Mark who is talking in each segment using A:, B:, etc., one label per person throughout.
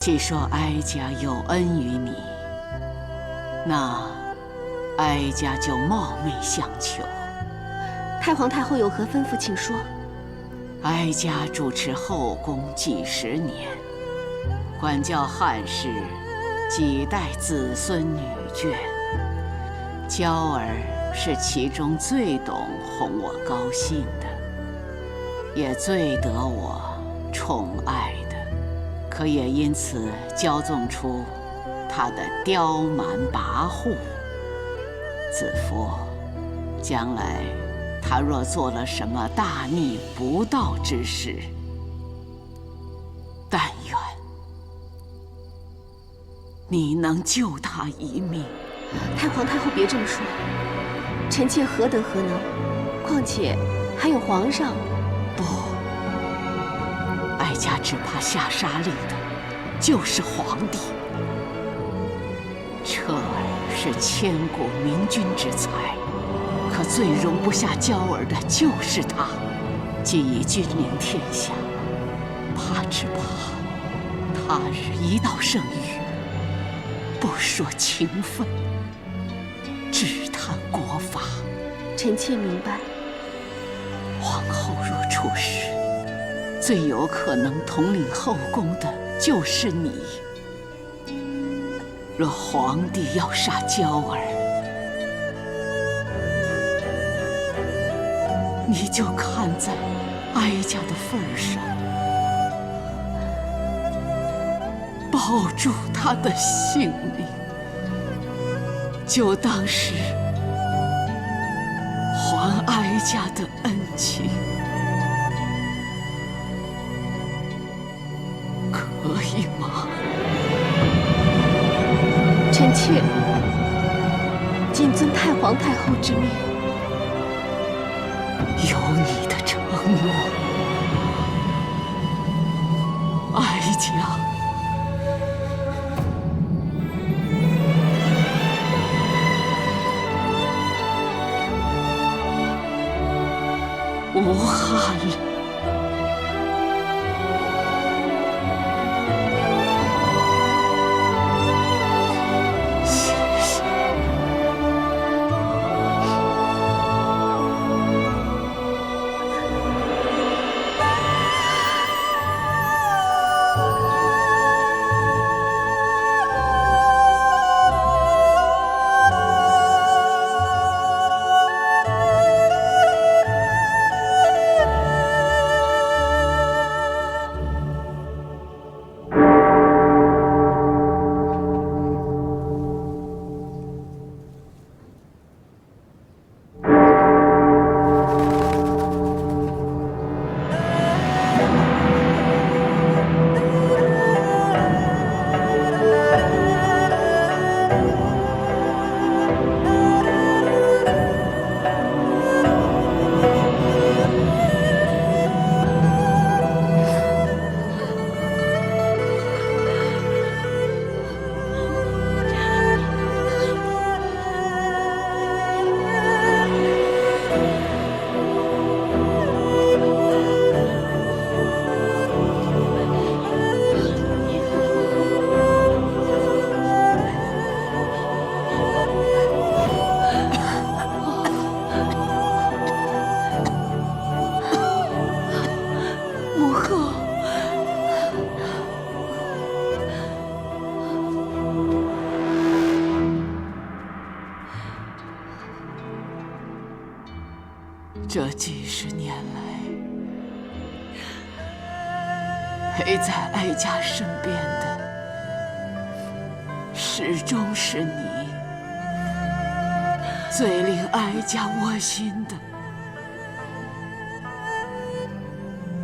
A: 既说哀家有恩于你，那哀家就冒昧相求。
B: 太皇太后有何吩咐，请说。
A: 哀家主持后宫几十年，管教汉室几代子孙女眷，娇儿是其中最懂哄我高兴的，也最得我宠爱的，可也因此骄纵出她的刁蛮跋扈。子夫，将来她若做了什么大逆不道之事，但愿你能救她一命。
B: 太皇太后别这么说，臣妾何德何能？况且还有皇上。
A: 不，哀家只怕下杀令的就是皇帝。彻儿是千古明君之才，可最容不下娇儿的就是他。既已君临天下，怕只怕他日一道圣谕，不说情分，只谈国法。
B: 臣妾明白。
A: 皇后若出事，最有可能统领后宫的就是你。若皇帝要杀娇儿，你就看在哀家的份上，保住他的性命，就当是还哀家的恩情，可以吗？
B: 臣妾谨遵太皇太后之命。
A: 有你的承诺，哀家无憾了。这几十年来，陪在哀家身边的，始终是你。最令哀家窝心的，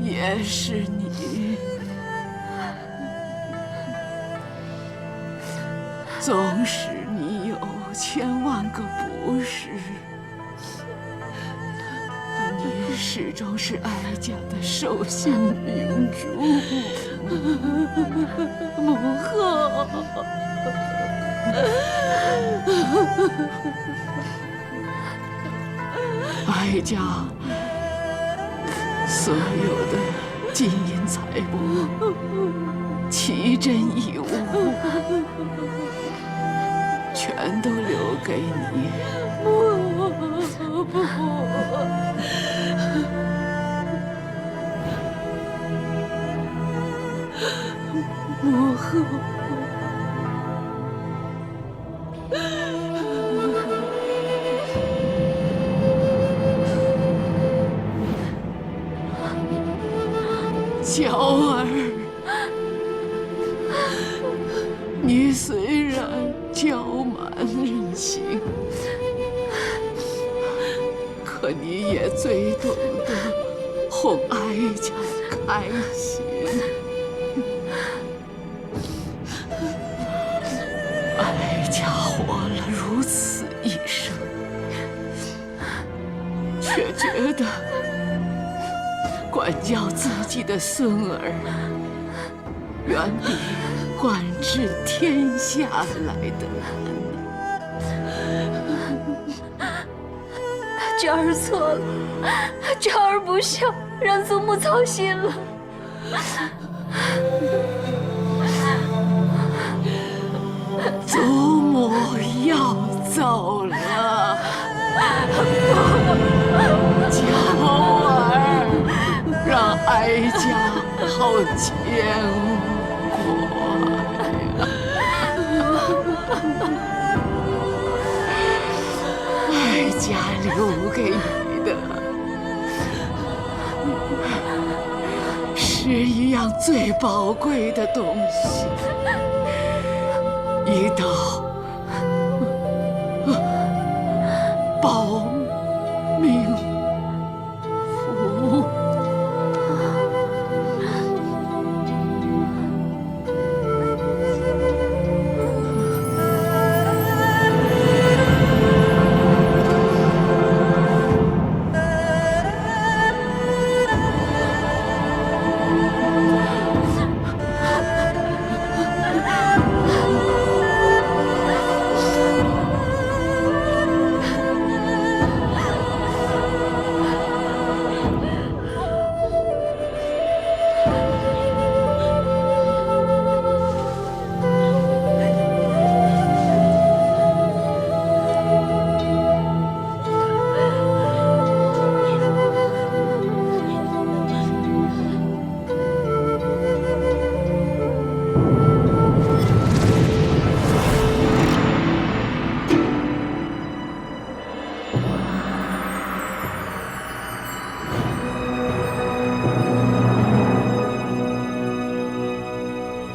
A: 也是你。纵使你有千万个不是，你始终是哀家的手心明珠。
B: 母后，
A: 哀家所有的金银财帛，奇珍异物，全都留给你。母后。娇儿，你虽然娇蛮任性，可你也最懂得哄哀家开心。哀家活了如此一生，却觉得管教自己的孙儿，远比管治天下来的难。
B: 娇儿错了，娇儿不孝，让祖母操心了。
A: 祖母要走了，娇儿，让哀家好牵挂呀。哀家留给你的，是一样最宝贵的东西。一道保命符。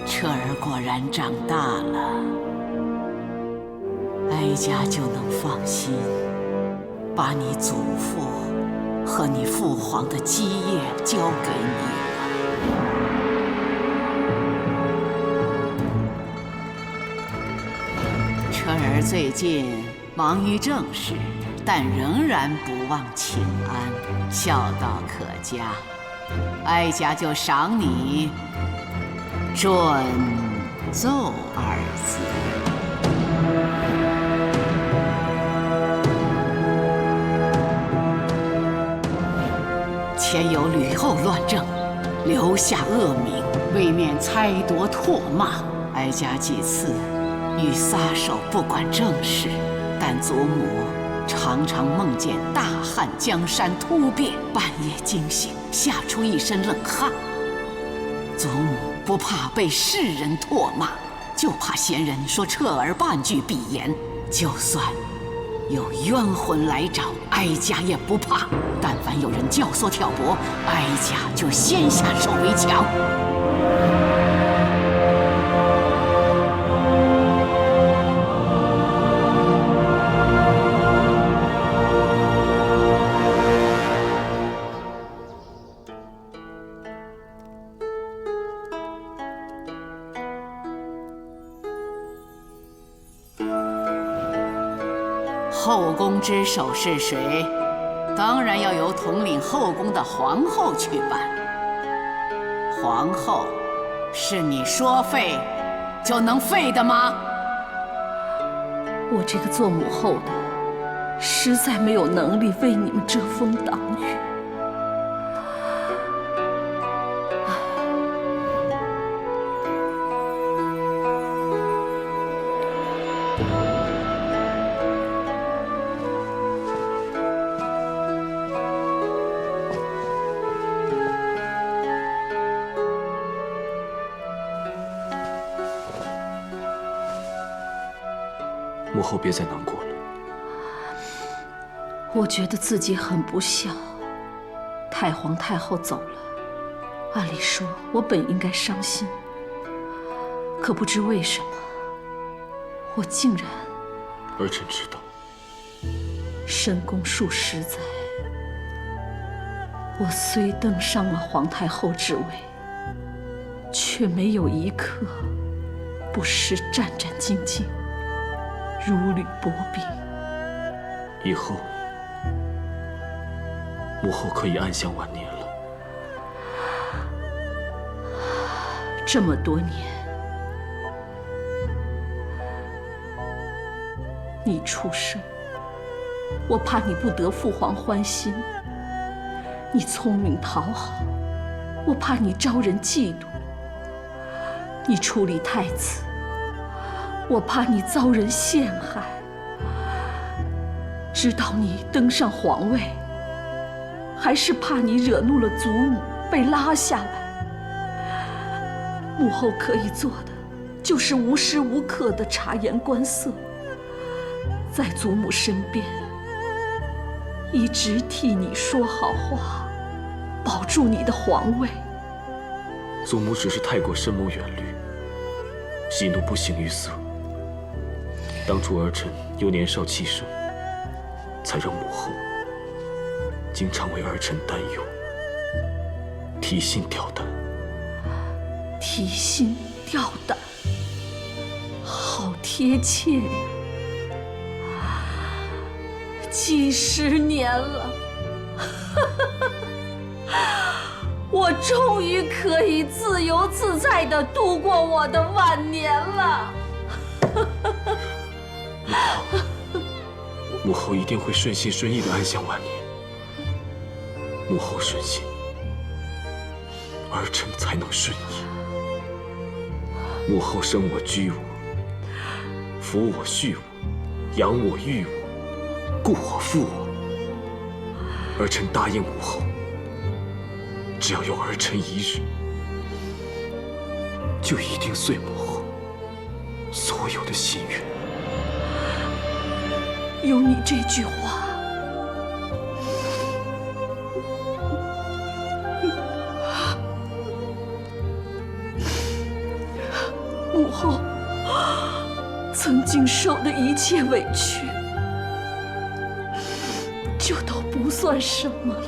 A: 彻儿果然长大了，哀家就能放心，把你祖父和你父皇的基业交给你了。彻儿最近忙于政事，但仍然不忘请安，孝道可嘉。哀家就赏你准奏二字。前有吕后乱政，留下恶名，为免猜夺唾骂，哀家几次欲撒手不管政事，但祖母常常梦见大汉江山突变，半夜惊醒，吓出一身冷汗。祖母不怕被世人唾骂，就怕闲人说彻儿半句鄙言。就算有冤魂来找，哀家也不怕。但凡有人教唆挑拨，哀家就先下手为强。后宫之首是谁？当然要由统领后宫的皇后去办。皇后是你说废就能废的吗？
B: 我这个做母后的，实在没有能力为你们遮风挡雨。
C: 母后别再难过了。
D: 我觉得自己很不孝，太皇太后走了，按理说我本应该伤心，可不知为什么，我竟然……
C: 儿臣知道，
D: 深宫数十载，我虽登上了皇太后之位，却没有一刻不是战战兢兢，如履薄冰。
C: 以后母后可以安享晚年了。
D: 这么多年，你出生，我怕你不得父皇欢心；你聪明讨好，我怕你招人嫉妒；你处理太子，我怕你遭人陷害；直到你登上皇位，还是怕你惹怒了祖母，被拉下来。母后可以做的，就是无时无刻的察言观色，在祖母身边，一直替你说好话，保住你的皇位。
C: 祖母只是太过深谋远虑，喜怒不形于色。当初儿臣又年少气盛，才让母后经常为儿臣担忧，提心吊胆。
D: 提心吊胆，好贴切呀！几十年了，我终于可以自由自在地度过我的晚年了。
C: 母后一定会顺心顺意地安享晚年。母后顺心，儿臣才能顺意。母后生我居我，抚我恤我，养我育我，顾我负我。儿臣答应母后，只要有儿臣一日，就一定遂母后所有的心愿。
D: 有你这句话，母后曾经受的一切委屈，就都不算什么了。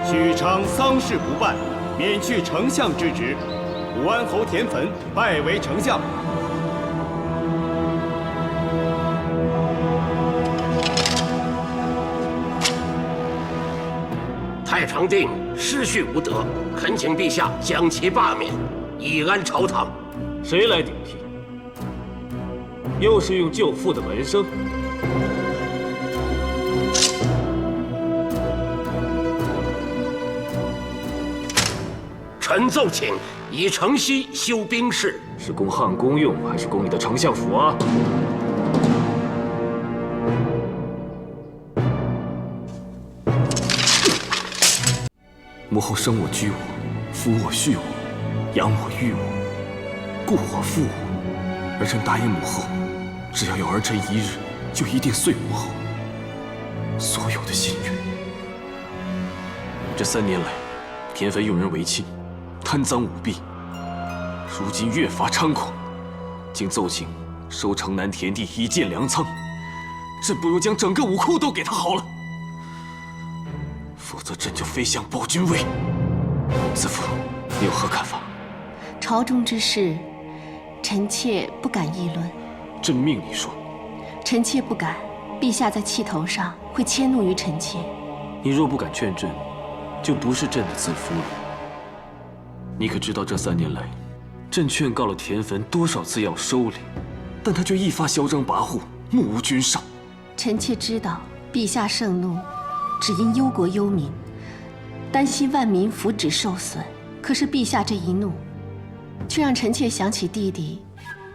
E: 许昌丧事不办，免去丞相之职。武安侯田汾拜为丞相。
F: 太常定失序无德，恳请陛下将其罢免，以安朝堂。
C: 谁来顶替？又是用舅父的门生？
F: 臣奏请以城西修兵士。
C: 是供汉宫用，还是供你的丞相府啊？母后生我居我，抚我恤我，养我育我，顾我负我。儿臣答应母后，只要有儿臣一日，就一定遂母后所有的心愿。这3年来，田汾用人为亲，贪赃舞弊，如今越发猖狂，竟奏请收城南田地以建粮仓。朕不如将整个武库都给他好了，否则朕就飞向暴君位。子父，你有何看法？
B: 朝中之事，臣妾不敢议论。
C: 朕命你说。
B: 臣妾不敢，陛下在气头上会迁怒于臣妾。
C: 你若不敢劝朕，就不是朕的子夫了。你可知道这3年来，朕劝告了田汾多少次要收敛，但他却一发嚣张跋扈，目无君上。
B: 臣妾知道陛下盛怒，只因忧国忧民，担心万民福祉受损。可是陛下这一怒，却让臣妾想起弟弟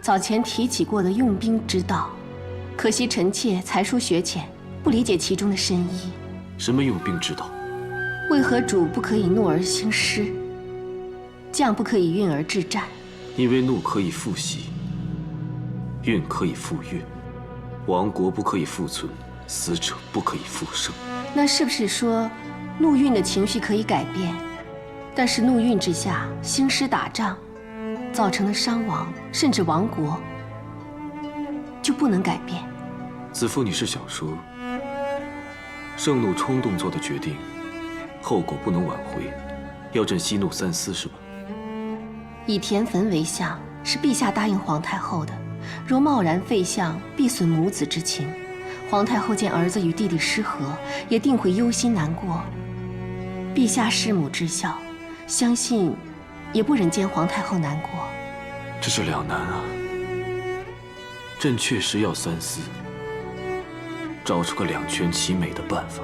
B: 早前提起过的用兵之道。可惜臣妾才疏学浅，不理解其中的深意。
C: 什么用兵之道？
B: 为何主不可以怒而兴师，将不可以运而制战？
C: 因为怒可以复习，运可以复运，亡国不可以复存，死者不可以复生。
B: 那是不是说，怒运的情绪可以改变，但是怒运之下兴师打仗，造成的伤亡甚至亡国，就不能改变？
C: 子父，你是想说，盛怒冲动做的决定，后果不能挽回，要朕息怒三思，是吧？
B: 以田汾为相，是陛下答应皇太后的。若贸然废相，必损母子之情。皇太后见儿子与弟弟失和，也定会忧心难过。陛下弑母之孝，相信也不忍见皇太后难过。
C: 这是两难啊。朕确实要三思，找出个两全其美的办法。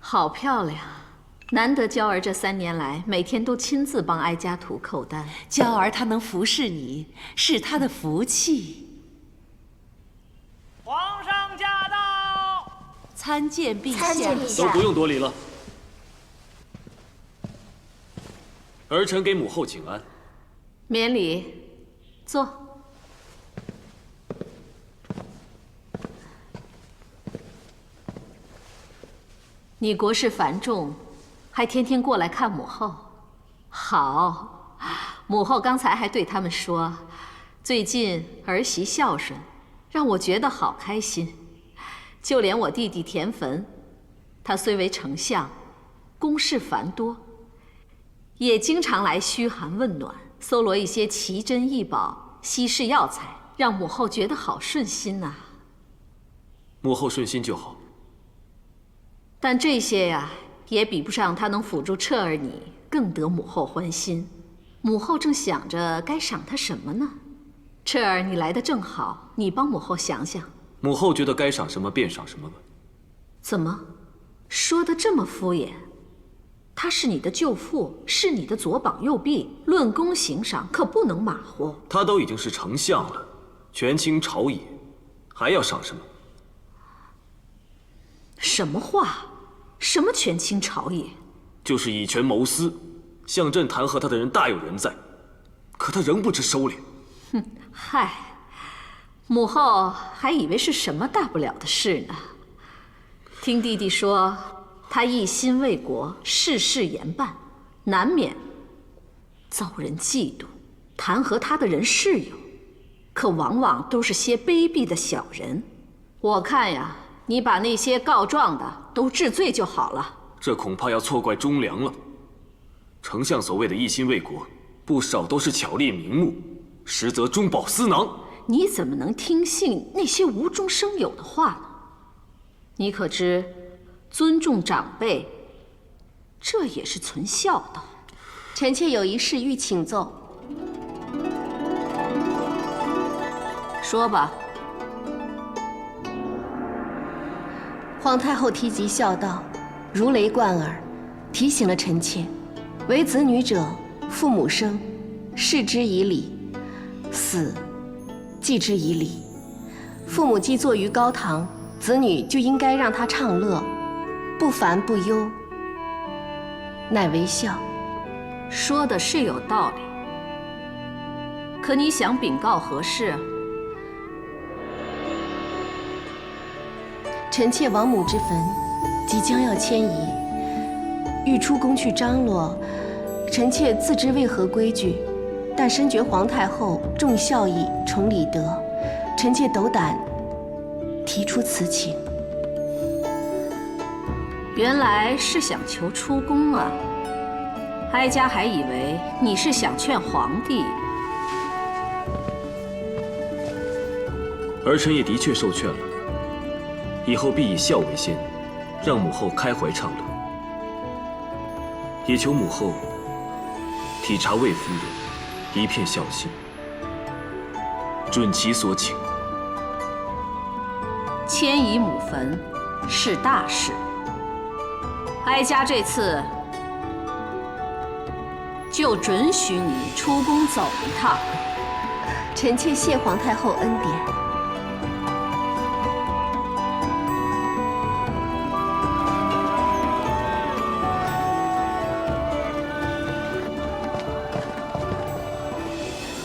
D: 好漂亮！难得娇儿这3年来每天都亲自帮哀家涂口丹。
G: 娇儿她能服侍你，是她的福气。
H: 皇上驾到！
G: 参见陛下。
C: 都不用多礼了。儿臣给母后请安。
D: 免礼，坐。你国事繁重，还天天过来看母后。好，母后刚才还对他们说，最近儿媳孝顺，让我觉得好开心。就连我弟弟田汾，他虽为丞相，公事繁多，也经常来嘘寒问暖，搜罗一些奇珍异宝、稀世药材，让母后觉得好顺心呐。
C: 母后顺心就好。
D: 但这些呀，也比不上他能辅助彻儿你更得母后欢心。母后正想着该赏他什么呢？彻儿，你来的正好，你帮母后想想。
C: 母后觉得该赏什么便赏什么吧。
D: 怎么，说得这么敷衍？他是你的舅父，是你的左膀右臂，论功行赏可不能马虎。
C: 他都已经是丞相了，权倾朝野，还要赏什么？
D: 什么话？什么权倾朝野？
C: 就是以权谋私，向朕弹劾他的人大有人在，可他仍不知收敛。
D: 哼，嗨，母后还以为是什么大不了的事呢。听弟弟说，他一心为国，事事严办，难免遭人嫉妒。弹劾他的人是有，可往往都是些卑鄙的小人。我看呀，你把那些告状的都治罪就好了。
C: 这恐怕要错怪忠良了。丞相所谓的一心为国，不少都是巧立名目，实则中饱私囊。
D: 你怎么能听信那些无中生有的话呢？你可知，尊重长辈，这也是存孝道。
B: 臣妾有一事欲请奏。
D: 说吧。
B: 皇太后提及孝道，如雷贯耳，提醒了臣妾：为子女者，父母生，视之以礼；死，祭之以礼。父母既坐于高堂，子女就应该让他畅乐，不烦不忧，乃为孝。
D: 说的是有道理，可你想禀告何事？
B: 臣妾亡母之坟即将要迁移，欲出宫去张罗。臣妾自知为何规矩，但深觉皇太后重孝义、崇礼德，臣妾斗胆提出此请。
D: 原来是想求出宫啊！哀家还以为你是想劝皇帝。
C: 儿臣也的确受劝了，以后必以孝为先，让母后开怀畅乐。也求母后体察魏夫人一片孝心，准其所请。
D: 迁移母坟是大事，哀家这次就准许你出宫走一趟。
B: 臣妾谢皇太后恩典。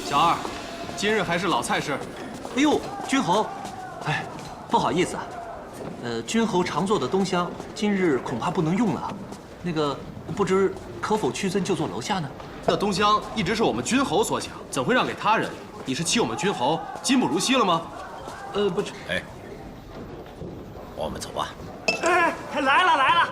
E: 小二，今日还是老菜式。
I: 哎呦，君侯，哎，不好意思啊，君侯常做的冬香，今日恐怕不能用了。那个，不知可否屈尊就坐楼下呢？
E: 那冬香一直是我们君侯所抢，怎会让给他人？你是欺我们君侯今不如昔了吗？
I: 不是。
J: 哎，我们走吧。
H: 哎，来了来了！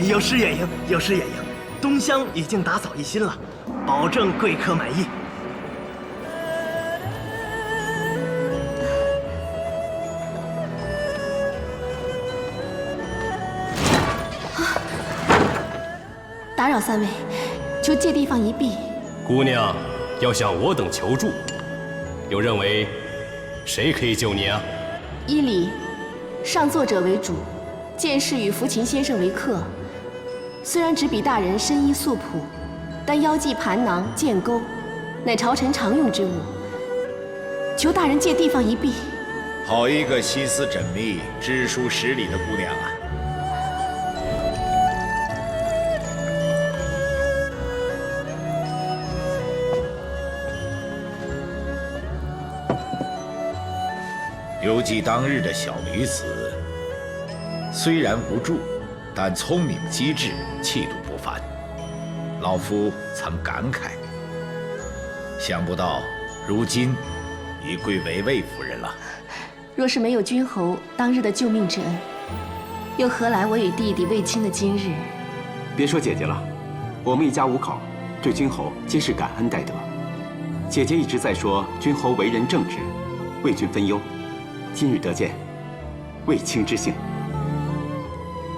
K: 有失远迎，有失远迎。冬香已经打扫一新了，保证贵客满意。
B: 打扰三位，求借地方一避。
L: 姑娘要向我等求助，又认为谁可以救你啊？
B: 依礼，上座者为主，见事与福琴先生为客。虽然只比大人深衣素朴，但腰系盘囊、剑钩，乃朝臣常用之物。求大人借地方一避。
J: 好一个心思缜密、知书识礼的姑娘啊！犹记当日的小女子，虽然无助，但聪明机智，气度不凡。老夫曾感慨，想不到如今已贵为魏夫人了。
B: 若是没有君侯当日的救命之恩，又何来我与弟弟卫青的今日？
M: 别说姐姐了，我们一家五口对君侯皆是感恩戴德。姐姐一直在说君侯为人正直，为君分忧。今日得见，卫青之幸。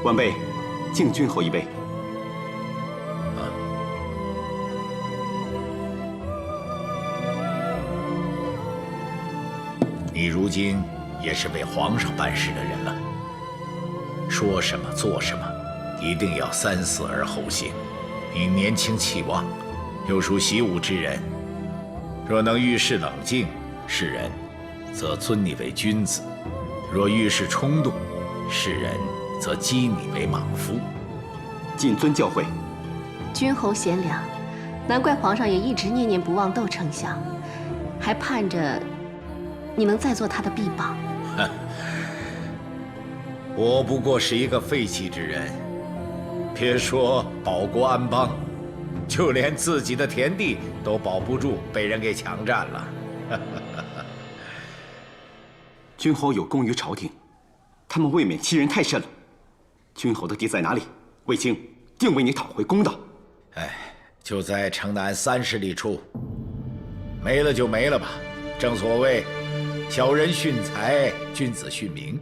M: 晚辈敬君侯一杯。
J: 你如今也是为皇上办事的人了，说什么做什么，一定要三思而后行。你年轻气旺，又属习武之人，若能遇事冷静，世人则尊你为君子；若遇事冲动，世人则讥你为莽夫。
M: 谨遵教诲。
B: 君侯贤良，难怪皇上也一直念念不忘窦丞相，还盼着你能再做他的臂膀。
J: 我不过是一个废弃之人，别说保国安邦，就连自己的田地都保不住，被人给强占了。
M: 君侯有功于朝廷，他们未免欺人太甚了。君侯的地在哪里？卫青定为你讨回公道。
J: 哎，就在城南30里处，没了就没了吧。正所谓，小人殉财，君子殉名，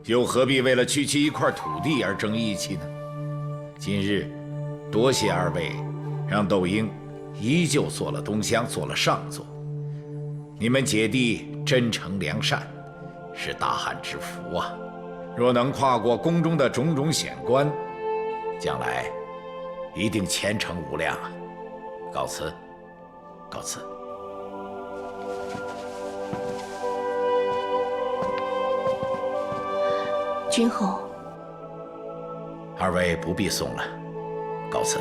J: 又何必为了区区一块土地而争义气呢？今日，多谢二位，让窦婴依旧做了东乡，做了上座。你们姐弟真诚良善，是大汉之福啊！若能跨过宫中的种种险关，将来一定前程无量啊！告辞，告辞。
B: 君侯，
J: 二位不必送了，告辞。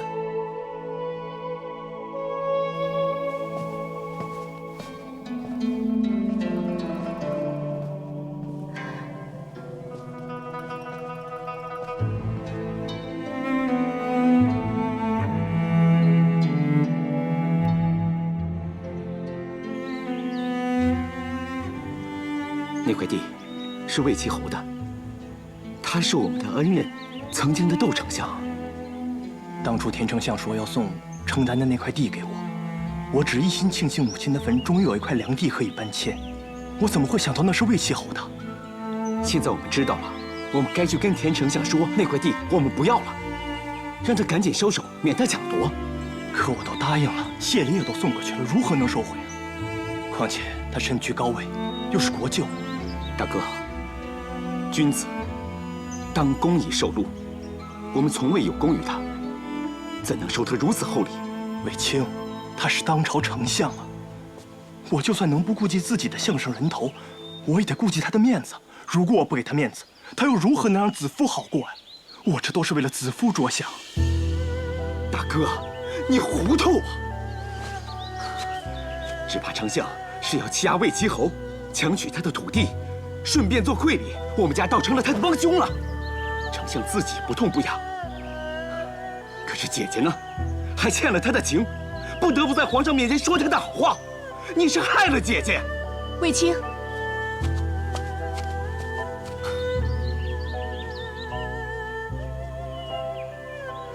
M: 那块地是魏齐侯的，他是我们的恩人，曾经的窦丞相。
K: 当初田丞相说要送城南的那块地给我，我只一心庆幸母亲的坟终于有一块良地可以搬迁，我怎么会想到那是魏齐侯的？
M: 现在我们知道了，我们该去跟田丞相说那块地我们不要了，让他赶紧收手，免得抢夺。
K: 可我都答应了，谢礼也都送过去了，如何能收回啊？况且他身居高位，又是国舅。
M: 大哥，君子当公以受禄，我们从未有功于他，怎能受他如此厚礼？
K: 卫青，他是当朝丞相啊！我就算能不顾及自己的项上人头，我也得顾及他的面子。如果我不给他面子，他又如何能让子夫好过呀？我这都是为了子夫着想。
M: 大哥，你糊涂啊！只怕丞相是要欺压魏齐侯，强取他的土地，顺便做馈礼，我们家倒成了他的帮凶了。丞相自己不痛不痒，可是姐姐呢，还欠了他的情，不得不在皇上面前说他的好话。你是害了姐姐。
B: 卫青，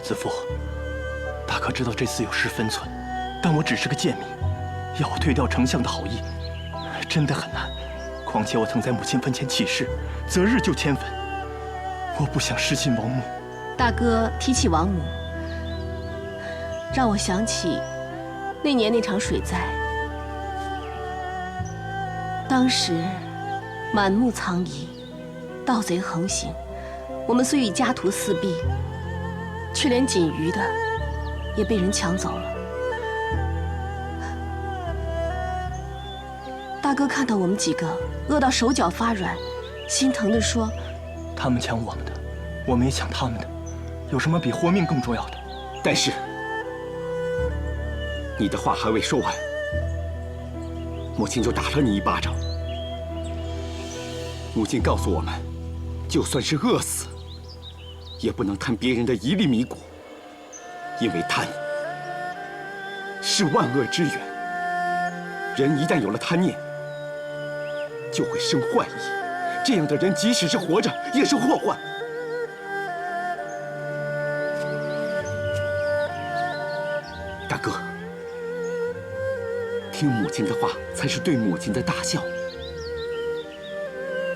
K: 子夫，大哥知道这次有失分寸，但我只是个贱民，要我退掉丞相的好意，真的很难。况且我曾在母亲坟前起誓，择日就迁坟，我不想失信王母。
B: 大哥提起王母，让我想起那年那场水灾。当时满目苍夷，盗贼横行，我们虽与家徒四壁，却连仅余的也被人抢走了。大哥看到我们几个饿到手脚发软，心疼地说：“
K: 他们抢我们的，我们也抢他们的，有什么比活命更重要的？”
M: 但是你的话还未说完，母亲就打了你一巴掌。母亲告诉我们，就算是饿死，也不能贪别人的一粒米谷，因为贪是万恶之源。人一旦有了贪念，就会生坏意，这样的人即使是活着，也是祸患。大哥，听母亲的话才是对母亲的大孝。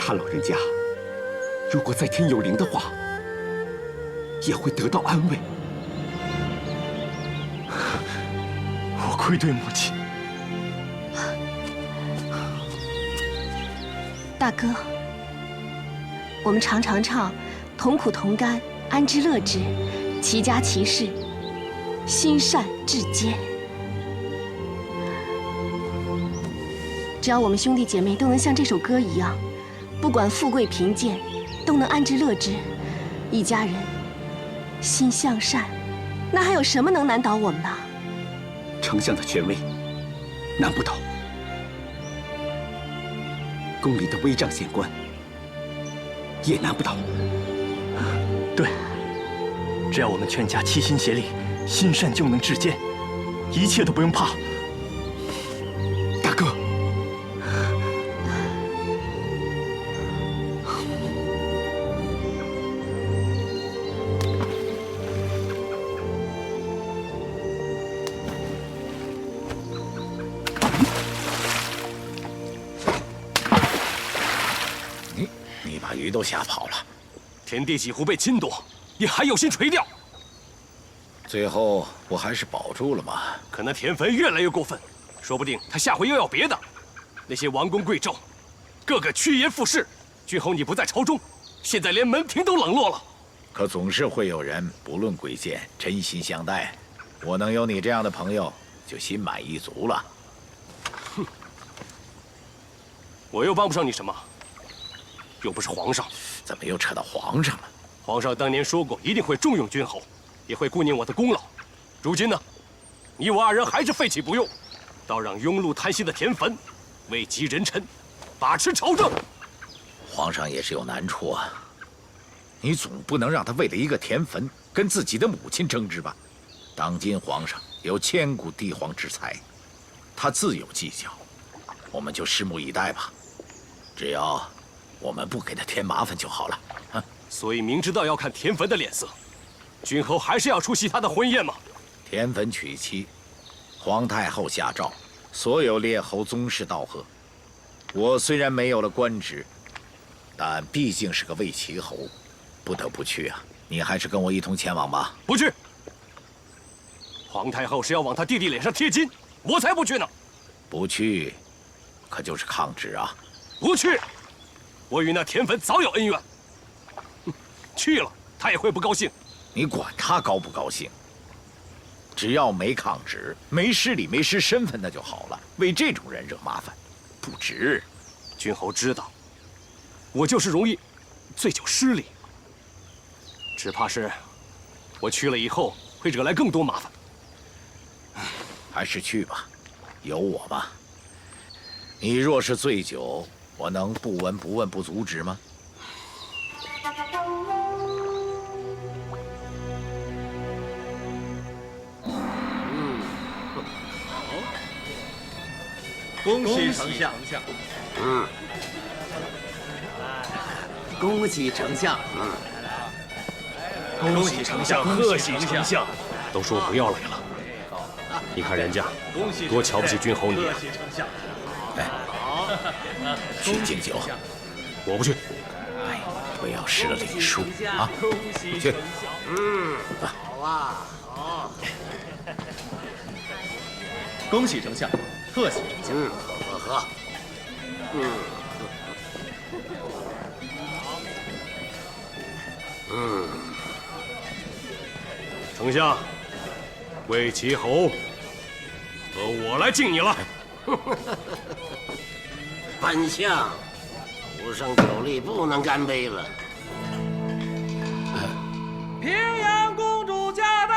M: 他老人家如果在天有灵的话，也会得到安慰。
K: 我愧对母亲。
B: 大哥，我们常唱同苦同甘，安之乐之，齐家齐事，心善至坚。只要我们兄弟姐妹都能像这首歌一样，不管富贵贫贱，都能安之乐之，一家人心向善，那还有什么能难倒我们呢？
M: 丞相的权威难不倒，宫里的威障县官也难不倒。
K: 对，只要我们全家齐心协力，心善就能至坚，一切都不用怕。
M: 大哥，
J: 你把鱼都吓跑了。
L: 田地几乎被侵夺，你还有心垂钓？
J: 最后我还是保住了嘛。
L: 可那田汾越来越过分，说不定他下回又要别的。那些王公贵胄，个个趋炎附势。君侯你不在朝中，现在连门庭都冷落了。
J: 可总是会有人不论贵贱，真心相待。我能有你这样的朋友，就心满意足了。
L: 哼，我又帮不上你什么，又不是皇上。
J: 怎么又扯到皇上了？
L: 皇上当年说过，一定会重用君侯，也会顾念我的功劳。如今呢，你我二人还是废弃不用，倒让庸碌贪心的田汾位极人臣，把持朝政。
J: 皇上也是有难处啊，你总不能让他为了一个田汾跟自己的母亲争执吧？当今皇上有千古帝皇之才，他自有计较，我们就拭目以待吧。只要我们不给他添麻烦就好了。
L: 所以明知道要看田汾的脸色，君侯还是要出席他的婚宴吗？
J: 田汾娶妻，皇太后下诏，所有列侯宗室道贺。我虽然没有了官职，但毕竟是个魏齐侯，不得不去啊。你还是跟我一同前往吧。
L: 不去。皇太后是要往他弟弟脸上贴金，我才不去呢。
J: 不去，可就是抗旨啊。
L: 不去。我与那田汾早有恩怨。去了，他也会不高兴。
J: 你管他高不高兴？只要没抗旨，没失礼，没失身份，那就好了。为这种人惹麻烦，不值。
L: 君侯知道，我就是容易醉酒失礼，只怕是我去了以后会惹来更多麻烦。
J: 还是去吧，有我吧。你若是醉酒，我能不闻不问不阻止吗？
I: 恭喜丞相！
F: 恭喜丞相！
L: 恭喜丞相！贺喜丞相！都说不要来了，你看人家多瞧不起君侯你啊！
J: 哎，去敬酒。
L: 我不去。
J: 哎，不要失了礼数啊！去。
F: 好啊，好。
I: 恭喜丞相！贺喜丞相！
F: 喝。
L: 丞相，魏齐侯和我来敬你了。
F: 本相无胜酒力，不能干杯了。
I: 平阳公主驾到！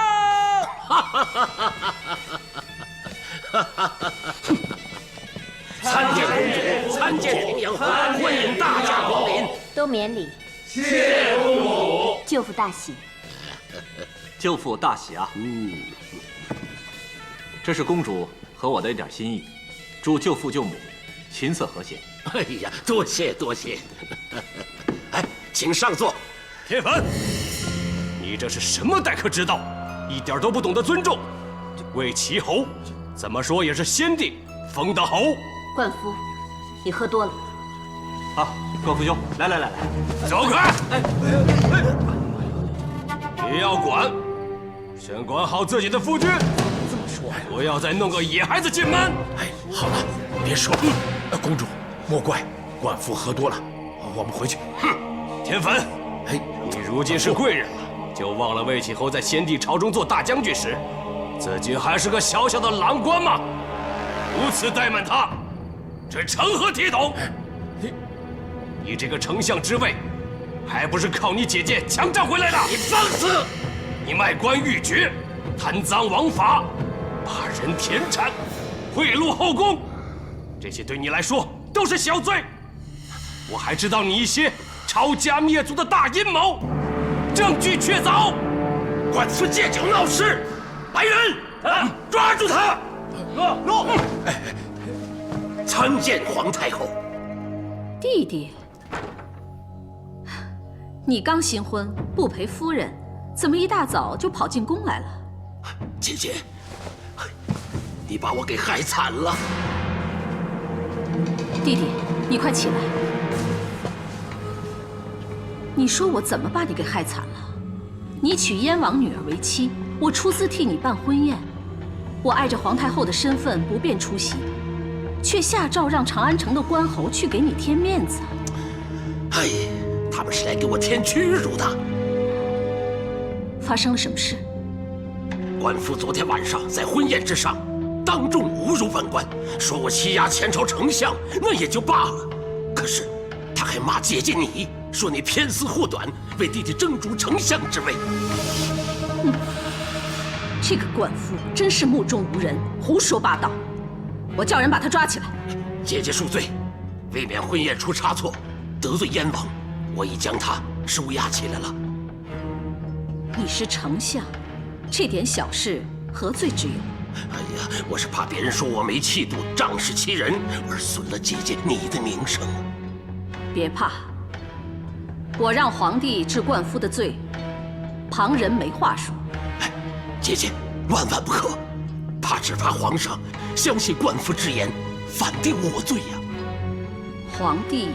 F: 参见公主，参见平阳侯，欢迎大驾光临。
N: 都免礼。
I: 谢公主。
N: 舅父大喜。
I: 舅父大喜啊！这是公主和我的一点心意，祝舅父舅母琴瑟和谐。
F: 哎呀，多谢多谢。哎，请上座。
L: 铁粉，你这是什么待客之道？一点都不懂得尊重。魏齐侯怎么说也是先帝封的侯。
N: 冠夫，你喝多了。
I: 好，冠夫兄，来，
L: 走开！你要管，先管好自己的夫君。
J: 这么说，
L: 不要再弄个野孩子进门。
J: 哎，好了，别说了。公主，莫怪，冠夫喝多了，我们回去。
L: 哼，田汾，
J: 哎，
L: 你如今是贵人了，就忘了魏启侯在先帝朝中做大将军时，自己还是个小小的郎官吗？如此怠慢他，这成何体统？你这个丞相之位，还不是靠你姐姐强占回来的？
F: 你放肆！
L: 你卖官鬻爵，贪赃枉法，霸人田产，贿赂后宫，这些对你来说都是小罪。我还知道你一些抄家灭族的大阴谋，证据确凿。
F: 官司借酒闹事，来人，抓住他！参见皇太后。
D: 弟弟，你刚新婚，不陪夫人，怎么一大早就跑进宫来了？
F: 姐姐，你把我给害惨了。
D: 弟弟，你快起来！你说我怎么把你给害惨了？你娶燕王女儿为妻，我出资替你办婚宴，我碍着皇太后的身份不便出席，却下诏让长安城的官侯去给你添面子。
F: 哎，他们是来给我添屈辱的。
D: 发生了什么事？
F: 官夫昨天晚上在婚宴之上，当众侮辱本官，说我欺压前朝丞相，那也就罢了。可是他还骂姐姐你，说你偏私护短，为弟弟争逐丞相之位。
D: 这个冠夫真是目中无人，胡说八道！我叫人把他抓起来。
F: 姐姐恕罪，为免婚宴出差错，得罪燕王，我已将他收押起来了。
D: 你是丞相，这点小事何罪之有？
F: 哎呀，我是怕别人说我没气度，仗势欺人，而损了姐姐你的名声。
D: 别怕，我让皇帝治冠夫的罪，旁人没话说。
F: 哎，姐姐万万不可，只怕皇上相信冠夫之言，反定我罪呀。
D: 皇帝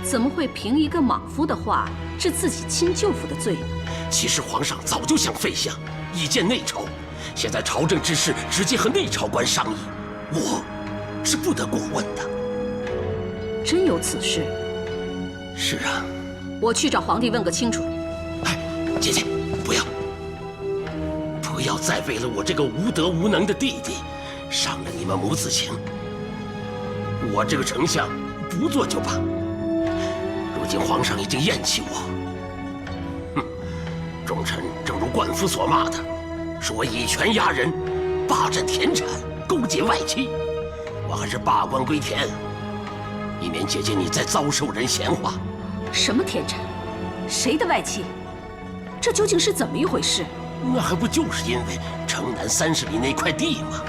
D: 怎么会凭一个莽夫的话治自己亲舅父的罪呢？
F: 其实皇上早就想废相，以建内朝。现在朝政之事直接和内朝官商议，我是不得过问的。
D: 真有此事？
F: 是啊，
D: 我去找皇帝问个清楚。
F: 哎，姐姐，不要，不要再为了我这个无德无能的弟弟，伤了你们母子情。我这个丞相不做就罢，如今皇上已经厌弃我。哼，众臣正如冠夫所骂的，说我以权压人，霸占田产，勾结外戚。我还是罢官归田，以免姐姐你再遭受人闲话。
D: 什么田产？谁的外戚？这究竟是怎么一回事？
F: 那还不就是因为城南30里那块地吗？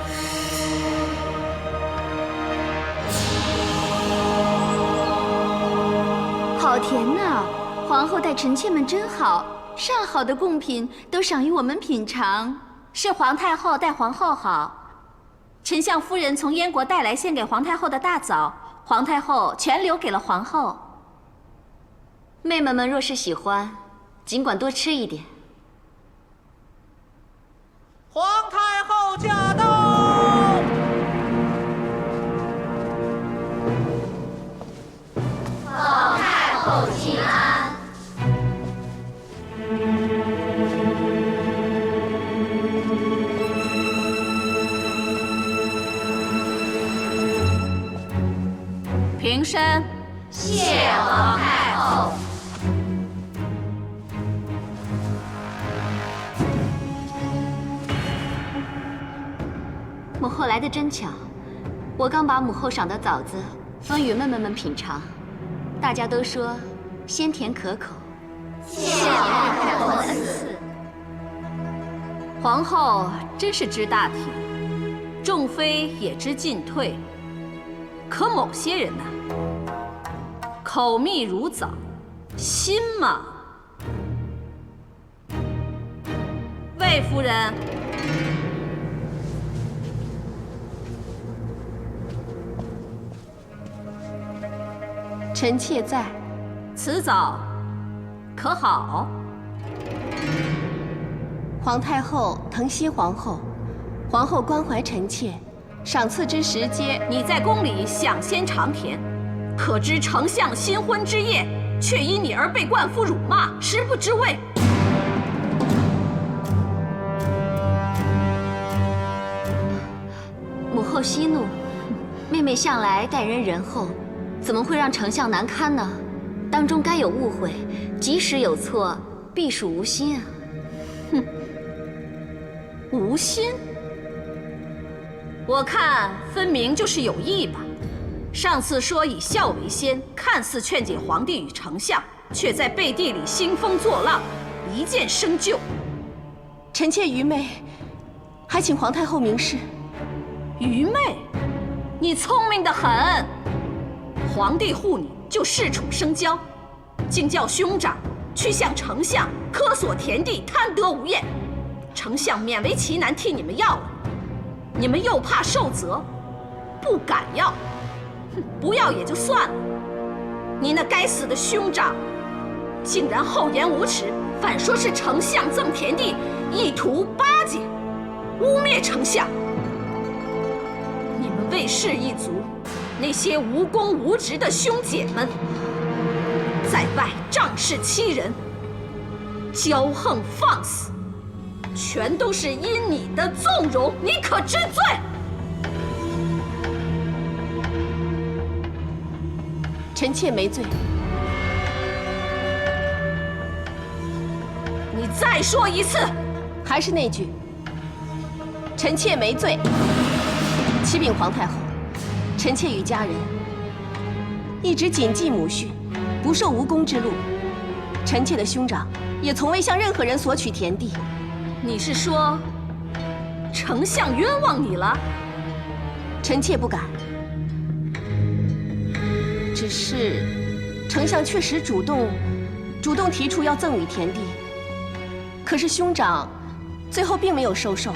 O: 好甜呐！皇后待臣妾们真好，上好的贡品都赏与我们品尝。是皇太后待皇后好。丞相夫人从燕国带来献给皇太后的大枣，皇太后全留给了皇后。
N: 妹妹们若是喜欢，尽管多吃一点。
I: 皇太后驾到！
O: 皇太后请安。
D: 平身。
O: 谢皇太后。
N: 母后来得真巧，我刚把母后赏的枣子分与妹妹们品尝，大家都说鲜甜可口。
O: 谢皇太后恩赐。
D: 皇后真是知大体，众妃也知进退。可某些人呐，口蜜如枣，心嘛。魏夫人。
B: 臣妾在。
D: 此枣可好？
B: 皇太后疼惜皇后，皇后关怀臣妾，赏赐之时节。
D: 你在宫里享先尝甜，可知丞相新婚之夜，却因你而被冠夫辱骂，实不知味。
N: 母后息怒，妹妹向来待人仁厚，怎么会让丞相难堪呢？当中该有误会，即使有错，必属无心啊！
D: 哼，无心？我看分明就是有意吧。上次说以孝为先，看似劝解皇帝与丞相，却在背地里兴风作浪，一箭生就。
B: 臣妾愚昧，还请皇太后明示。
D: 愚昧？你聪明得很。皇帝护你，就恃宠生骄，竟叫兄长去向丞相科索田地，贪得无厌。丞相勉为其难替你们要了，你们又怕受责，不敢要。哼，不要也就算了，你那该死的兄长，竟然厚颜无耻，反说是丞相赠田地，意图巴结，污蔑丞相。你们魏氏一族，那些无功无职的兄姐们，在外仗势欺人，骄横放肆，全都是因你的纵容，你可知罪？
B: 臣妾没罪。
D: 你再说一次。
B: 还是那句，臣妾没罪。启禀皇太后，臣妾与家人一直谨记母训，不受无功之禄。臣妾的兄长也从未向任何人索取田地。
D: 你是说，丞相冤枉你了？
B: 臣妾不敢。只是，丞相确实主动提出要赠与田地，可是兄长最后并没有收受。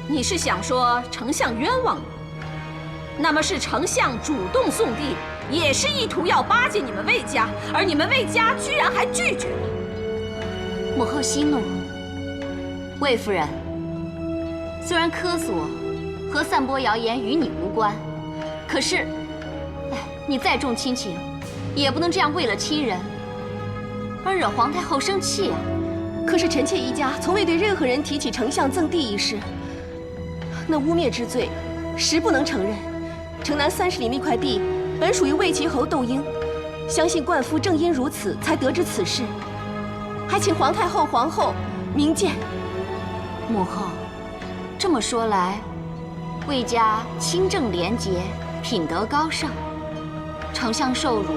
D: 你是想说丞相冤枉你？那么是丞相主动送地，也是意图要巴结你们魏家，而你们魏家居然还拒绝了。
N: 母后息怒，魏夫人，虽然科索和散播谣言与你无关，可是，你再重亲情，也不能这样为了亲人，而惹皇太后生气啊。
B: 可是臣妾一家从未对任何人提起丞相赠地一事，那污蔑之罪，实不能承认。城南30里那块地本属于魏齐侯窦婴，相信冠夫正因如此才得知此事，还请皇太后、皇后明鉴。
N: 母后，这么说来，魏家清正廉洁，品德高尚，丞相受辱，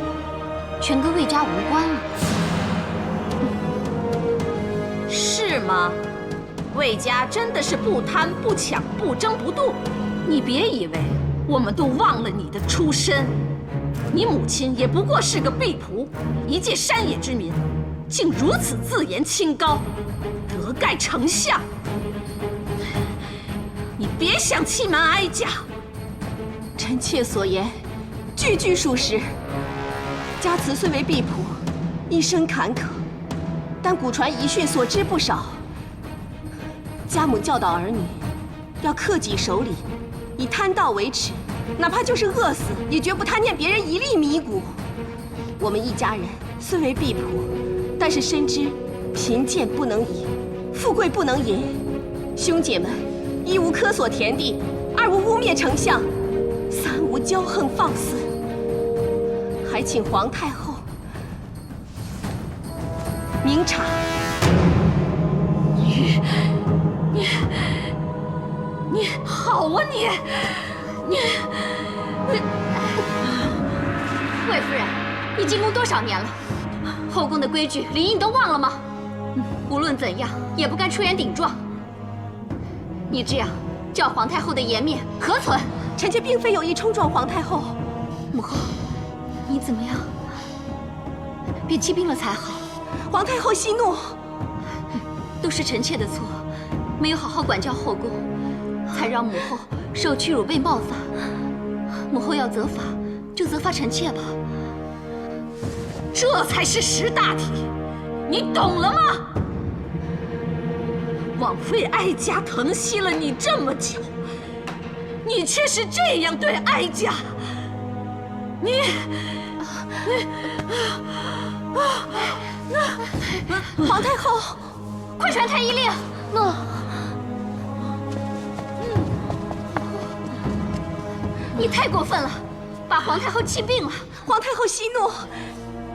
N: 全跟魏家无关了，
D: 是吗？魏家真的是不贪不抢不争不妒，你别以为我们都忘了你的出身。你母亲也不过是个婢仆，一介山野之民，竟如此自言清高，得盖丞相。你别想欺瞒哀家。
B: 臣妾所言，句句属实。家慈虽为婢仆，一生坎坷，但古传遗训所知不少。家母教导儿女，要克己守礼，以贪盗为耻，哪怕就是饿死，也绝不贪念别人一粒米谷。我们一家人虽为婢仆，但是深知贫贱不能移，富贵不能淫。兄姐们，一无苛索田地，二无污蔑丞相，三无骄横放肆，还请皇太后明察。
D: 你好啊你！
N: 魏夫人，你进宫多少年了？后宫的规矩礼仪你都忘了吗？无论怎样，也不该出言顶撞。你这样叫皇太后的颜面何存？
B: 臣妾并非有意冲撞皇太后。
N: 母后，你怎么样？别气病了才好。
B: 皇太后息怒，
N: 都是臣妾的错，没有好好管教后宫，才让母后受屈辱被冒犯。母后要责罚，就责罚臣妾吧。
D: 这才是识大体，你懂了吗？枉费哀家疼惜了你这么久，你却是这样对哀家，
B: 皇太后，
N: 快传太医令！你太过分了，把皇太后气病了。
B: 皇太后息怒，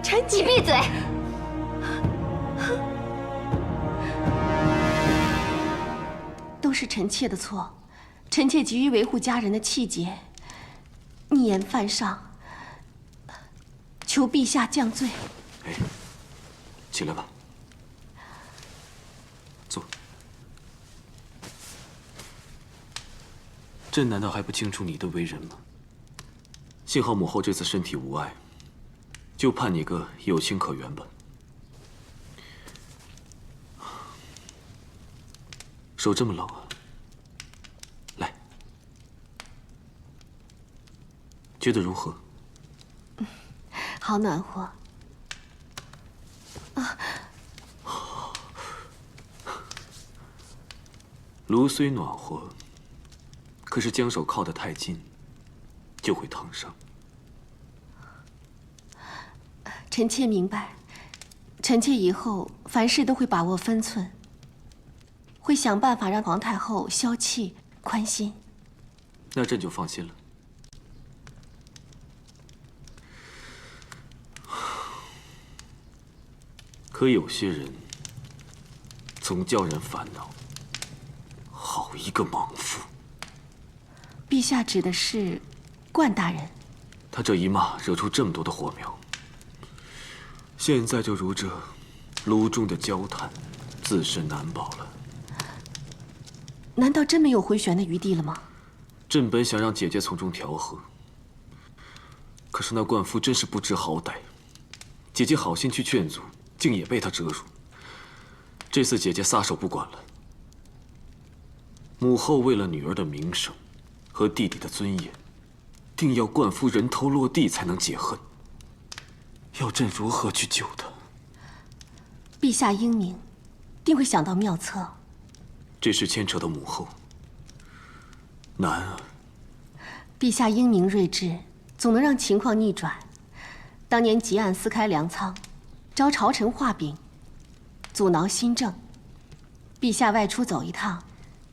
B: 臣
N: 你闭嘴！
B: 都是臣妾的错，臣妾急于维护家人的气节，逆言犯上，求陛下降罪。
C: 哎，起来吧，坐。朕难道还不清楚你的为人吗？幸好母后这次身体无碍，就判你个有情可原吧。手这么冷啊！来，觉得如何？
B: 好暖和。
C: 炉虽暖和，可是将手靠得太近，就会烫伤。
B: 臣妾明白，臣妾以后凡事都会把握分寸，会想办法让皇太后消气宽心。
C: 那朕就放心了。可有些人总叫人烦恼。好一个莽夫！
B: 陛下指的是冠大人。
C: 他这一骂惹出这么多的火苗，现在就如这炉中的焦炭，自身难保了。
B: 难道真没有回旋的余地了吗？
C: 朕本想让姐姐从中调和，可是那冠夫真是不知好歹，姐姐好心去劝阻，竟也被他折辱。这次姐姐撒手不管了。母后为了女儿的名声和弟弟的尊严，定要冠夫人头落地才能解恨。要朕如何去救他？
B: 陛下英明，定会想到妙策。
C: 这事牵扯到母后，难啊。
B: 陛下英明睿智，总能让情况逆转。当年急案撕开粮仓，招朝臣画饼，阻挠新政。陛下外出走一趟，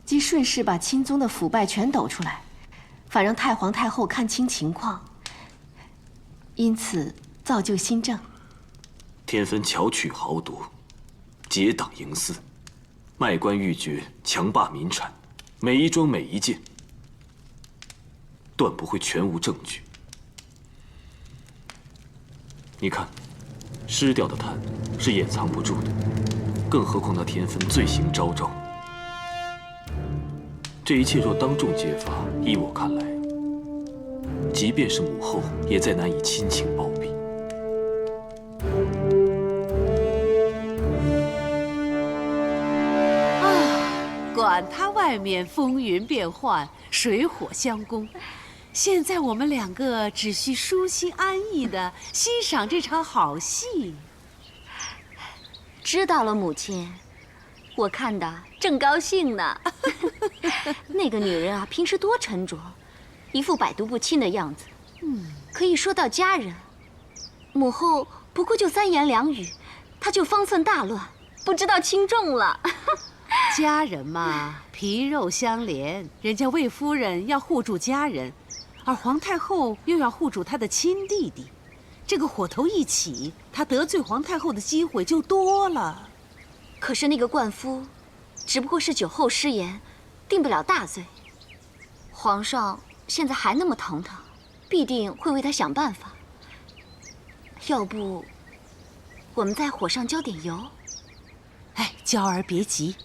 B: 即顺势把钦宗的腐败全抖出来，反让太皇太后看清情况，因此造就新政。
C: 田汾巧取豪夺，结党营私，卖官鬻爵，强霸民产，每一桩每一件，断不会全无证据。你看，失掉的炭是掩藏不住的，更何况那田汾罪行昭昭。这一切若当众揭发，依我看来，即便是母后，也再难以亲情包庇。
G: 管他外面风云变幻，水火相攻，现在我们两个只需舒心安逸地欣赏这场好戏。
N: 知道了，母亲，我看的正高兴呢。那个女人啊，平时多沉着，一副百毒不侵的样子。可以说到家人，母后不过就3言2语，她就方寸大乱，不知道轻重了。
G: 家人嘛，皮肉相连，人家魏夫人要护住家人，而皇太后又要护住她的亲弟弟，这个火头一起，她得罪皇太后的机会就多了。
N: 可是那个冠夫，只不过是酒后失言，定不了大罪。皇上现在还那么疼他，必定会为他想办法。要不，我们在火上浇点油？
G: 哎，娇儿别急。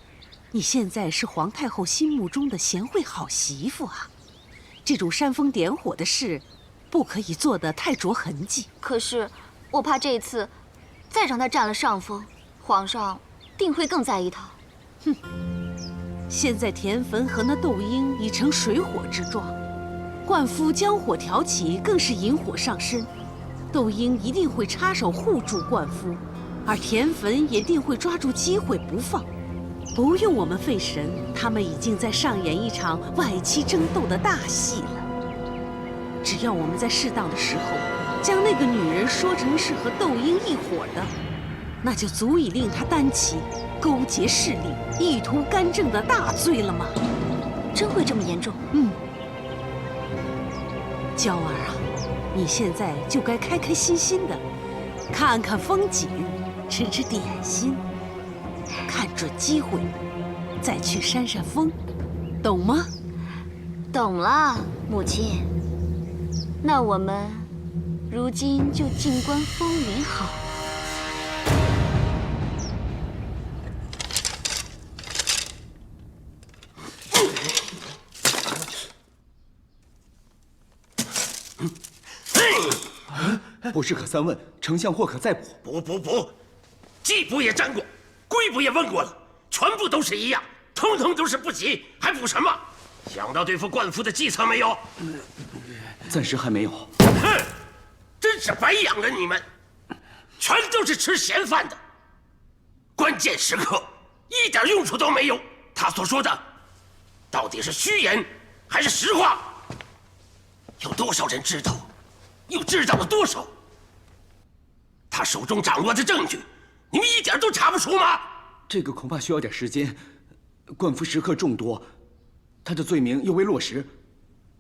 G: 你现在是皇太后心目中的贤惠好媳妇啊，这种煽风点火的事，不可以做得太着痕迹。
N: 可是，我怕这次再让他占了上风，皇上定会更在意他。
G: 哼，现在田汾和那窦婴已成水火之状，冠夫将火挑起，更是引火上身。窦婴一定会插手护住冠夫，而田汾也定会抓住机会不放。不用我们费神，他们已经在上演一场外戚争斗的大戏了。只要我们在适当的时候，将那个女人说成是和窦婴一伙的，那就足以令他担起勾结势力、意图干政的大罪了吗？
N: 真会这么严重？
G: 娇儿啊，你现在就该开开心心的，看看风景，吃吃点心。看准机会，再去扇扇风，懂吗？
N: 懂了，母亲。那我们如今就静观风云好。
M: 不是可三问，丞相或可再补。
F: 不，季补也沾过。贵补也问过了，全部都是一样，统统都是不及，还补什么？想到对付冠夫的计策没有？
M: 暂时还没有。
F: 哼，真是白养了你们，全都是吃闲饭的。关键时刻一点用处都没有。他所说的，到底是虚言还是实话？有多少人知道？又知道了多少？他手中掌握的证据，你们一点都查不出吗？
M: 这个恐怕需要点时间。冠夫食客众多，他的罪名又未落实，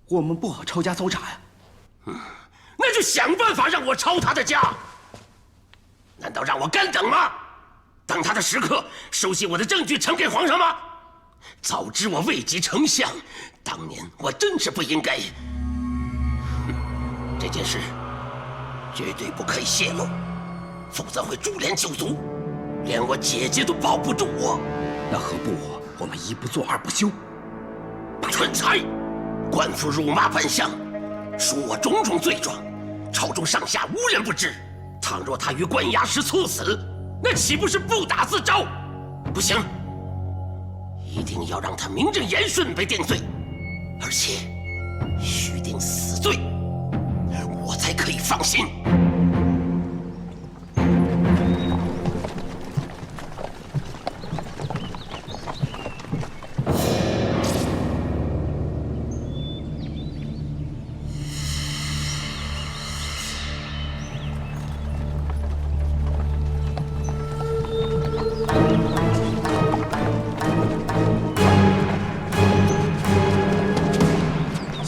M: 我们不好抄家搜查呀。
F: 那就想办法让我抄他的家。难道让我干等吗？等他的食客收集我的证据呈给皇上吗？早知我位极丞相，当年我真是不应该。这件事绝对不可以泄露，否则会株连九族，连我姐姐都保不住我。
M: 那何不我们一不做二不休？
F: 蠢材！冠夫辱骂本相，说我种种罪状，朝中上下无人不知。倘若他于关押时猝死，那岂不是不打自招？不行，一定要让他名正言顺被定罪，而且须定死罪，我才可以放心。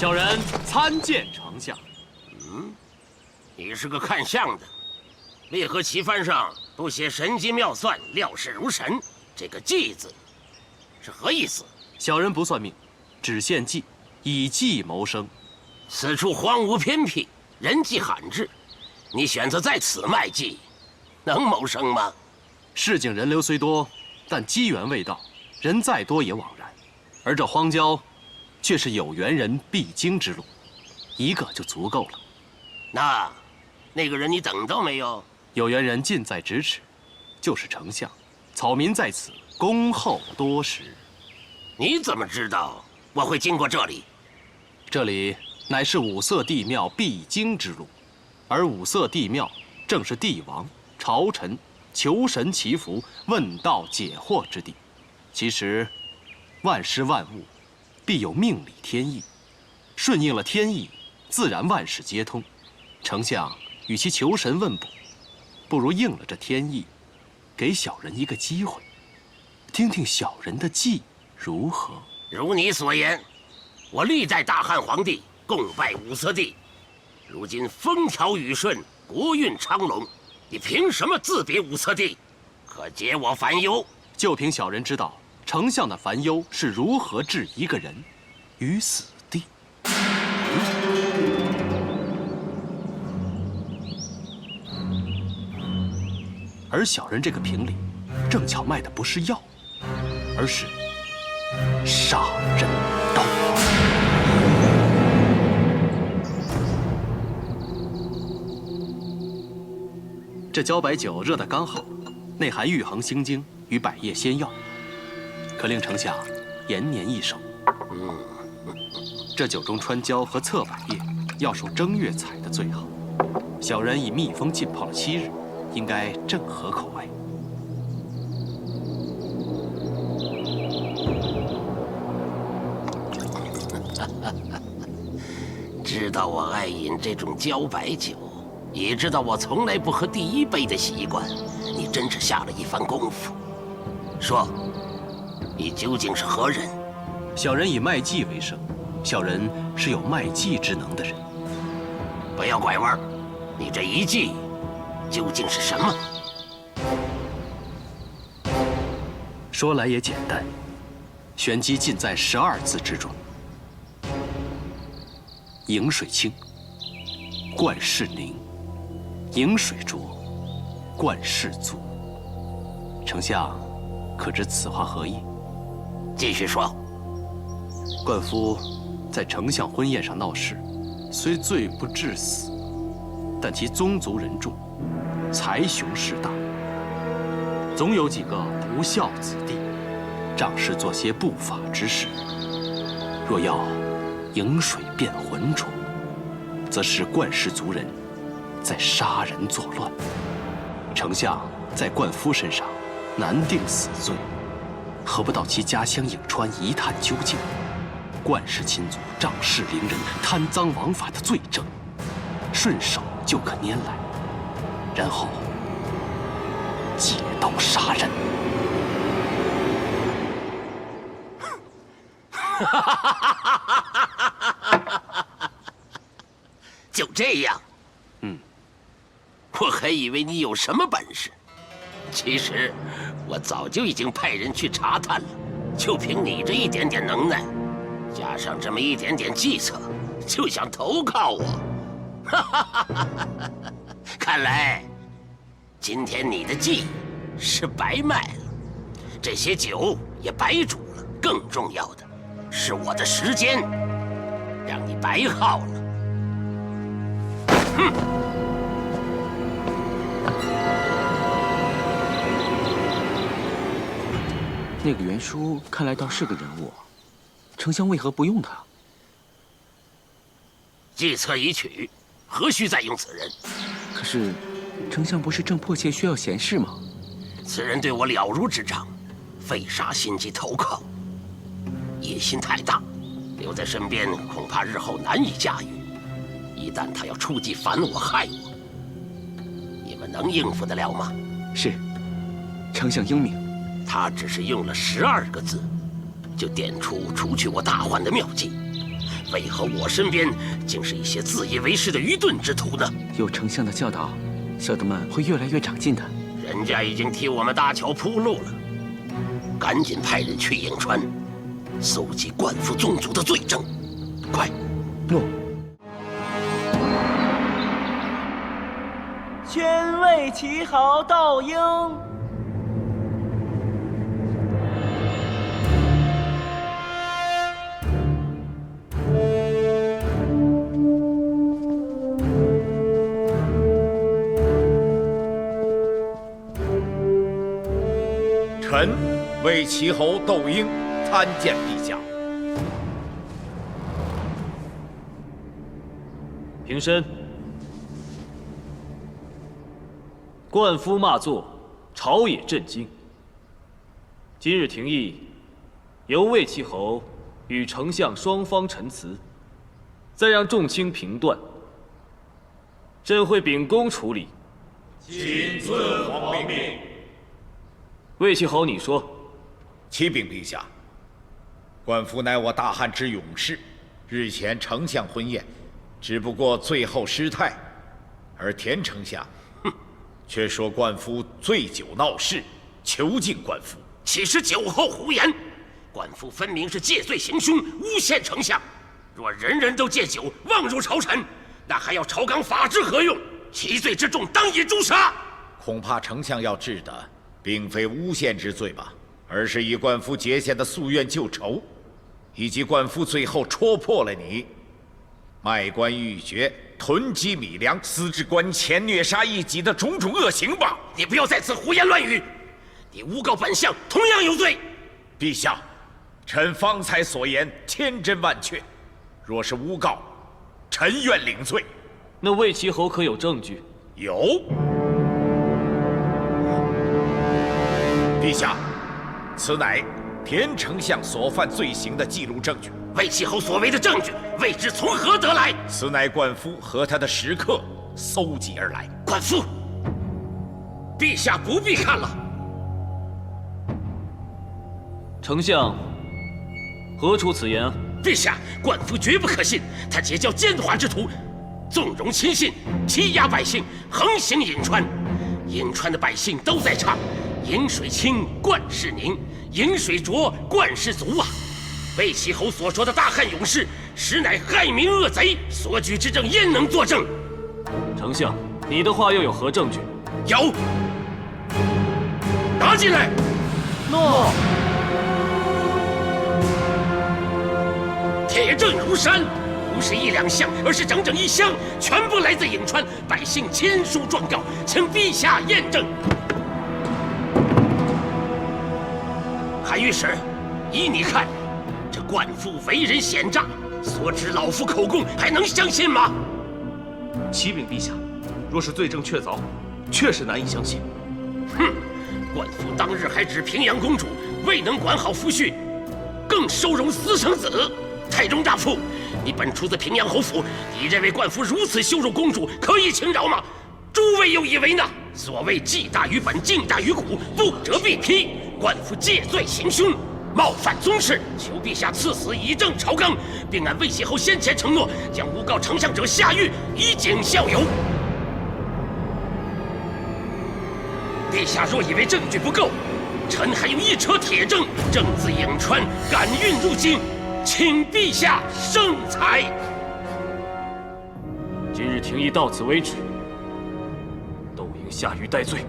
L: 小人参见丞相。
F: 你是个看相的，为何旗幡上不写神机妙算、料事如神？这个“计”字是何意思？
L: 小人不算命，只献计，以计谋生。
F: 此处荒芜偏僻，人迹罕至，你选择在此卖计，能谋生吗？
L: 市井人流虽多，但机缘未到，人再多也枉然。而这荒郊，却是有缘人必经之路，一个就足够了。
F: 那个人你等到没有？
L: 有缘人近在咫尺，就是丞相。草民在此恭候多时。
F: 你怎么知道我会经过这里？
L: 这里乃是五色帝庙必经之路，而五色帝庙正是帝王、朝臣求神祈福、问道解惑之地。其实，万事万物必有命理天意，顺应了天意，自然万事皆通。丞相与其求神问卜，不如应了这天意，给小人一个机会，听听小人的计如何？
F: 如你所言，我历代大汉皇帝共拜五色帝，如今风调雨顺，国运昌隆，你凭什么自别五色帝？可解我烦忧。
L: 就凭小人知道丞相的烦忧是如何置一个人于死地。而小人这个瓶里，正巧卖的不是药，而是杀人刀。这茭白酒热得刚好，内含玉衡心经与百叶仙药，可令丞相延年益寿。这酒中穿椒和侧百叶，要数正月采的最好。小人以蜜蜂浸泡了7日，应该正合口味。
F: 知道我爱饮这种茭白酒，也知道我从来不喝第一杯的习惯，你真是下了一番功夫。说，你究竟是何人？
L: 小人以卖计为生，小人是有卖计之能的人。
F: 不要拐弯，你这一计究竟是什么？
L: 说来也简单，玄机尽在12字之中：饮水清，灌世凝；饮水浊，灌世足。丞相，可知此话何意？
F: 继续说。
L: 冠夫在丞相婚宴上闹事，虽罪不至死，但其宗族人众，财雄势大，总有几个不孝子弟，仗势做些不法之事。若要饮水变浑浊，则是冠氏族人在杀人作乱。丞相在冠夫身上难定死罪，何不到其家乡颍川一探究竟？冠氏亲族仗势凌人、贪赃枉法的罪证，顺手就可拈来，然后借刀杀人。
F: 就这样？我还以为你有什么本事，其实我早就已经派人去查探了。就凭你这一点点能耐，加上这么一点点计策，就想投靠我？看来今天你的计是白卖了，这些酒也白煮了。更重要的是，我的时间让你白耗了。哼！
P: 那个袁叔看来倒是个人物，丞相为何不用他？
F: 计策已取，何须再用此人？
P: 可是，丞相不是正迫切需要贤士吗？
F: 此人对我了如指掌，费啥心机投靠？野心太大，留在身边恐怕日后难以驾驭。一旦他要出计反我害我，你们能应付得了吗？
P: 是，丞相英明。
F: 他只是用了12个字，就点出除去我大患的妙计。为何我身边竟是一些自以为是的愚钝之徒呢？
P: 有丞相的教导，小的们会越来越长进的。
F: 人家已经替我们搭桥铺路了，赶紧派人去颍川，搜集灌夫宗族的罪证，快！
P: 诺。
Q: 宣慰旗号窦婴。
J: 臣为齐侯窦婴参见陛下。
R: 平身。灌夫骂作，朝野震惊。今日廷议，由魏齐侯与丞相双方陈词，再让众卿评断。朕会秉公处理。
J: 谨遵皇命。
R: 魏齐侯，你说。
J: 启禀陛下，灌夫乃我大汉之勇士，日前丞相婚宴，只不过最后失态，而田丞相，却说灌夫醉酒闹事，囚禁灌夫。
F: 岂是酒后胡言？灌夫分明是借罪行凶，诬陷丞相。若人人都借酒妄辱朝臣，那还要朝纲法制何用？其罪之重，当以诛杀。
J: 恐怕丞相要治的，并非诬陷之罪吧，而是以灌夫结下的夙愿旧仇，以及灌夫最后戳破了你卖官鬻爵、囤积米粮、私置官钱、虐杀异己的种种恶行吧。
F: 你不要在此胡言乱语，你诬告本相同样有罪。
J: 陛下，臣方才所言千真万确，若是诬告，臣愿领罪。
R: 那魏齐侯可有证据？
J: 有。陛下，此乃田丞相所犯罪行的记录证据。
F: 魏齐侯所谓的证据，未知从何得来？
J: 此乃灌夫和他的食客搜集而来。
F: 灌夫，陛下不必看了。
R: 丞相何出此言啊？
F: 陛下，灌夫绝不可信，他结交奸猾之徒，纵容亲信，欺压百姓，横行颍川。颍川的百姓都在唱颍水清，灌氏宁；颍水浊，灌氏足啊！魏齐侯所说的大汉勇士，实乃害民恶贼，所举之证焉能作证？
R: 丞相，你的话又有何证据？
F: 有，拿进来。
Q: 诺。
F: 铁证如山，不是一两箱，而是整整一箱，全部来自颍川，百姓签书状告，请陛下验证。韩御史，依你看，这灌夫为人险诈，所指老夫口供，还能相信吗？
I: 启禀陛下，若是罪证确凿，确实难以相信。
F: 哼，灌夫当日还指平阳公主未能管好夫婿，更收容私生子。太中大夫，你本出自平阳侯府，你认为灌夫如此羞辱公主，可以轻饶吗？诸位又以为呢？所谓技大于本，敬大于古，不折必批。灌夫借罪行凶，冒犯宗室，求陛下赐死，以正朝纲，并按魏齐侯先前承诺，将诬告丞相者下狱，以儆效尤。陛下若以为证据不够，臣还有一车铁证，正自颍川赶运入京，请陛下圣裁。
R: 今日廷议到此为止，窦婴下狱戴罪。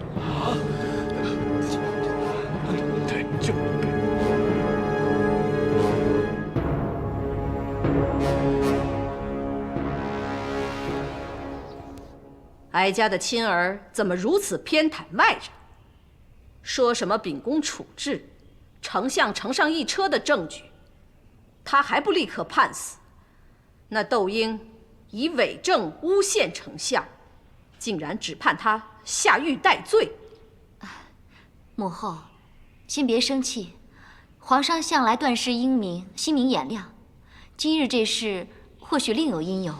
D: 哀家的亲儿怎么如此偏袒外人？说什么秉公处置，丞相呈上一车的证据，他还不立刻判死？那窦婴以伪证诬陷丞相，竟然只判他下狱戴罪。
N: 母后，先别生气，皇上向来断事英明，心明眼亮，今日这事或许另有因由。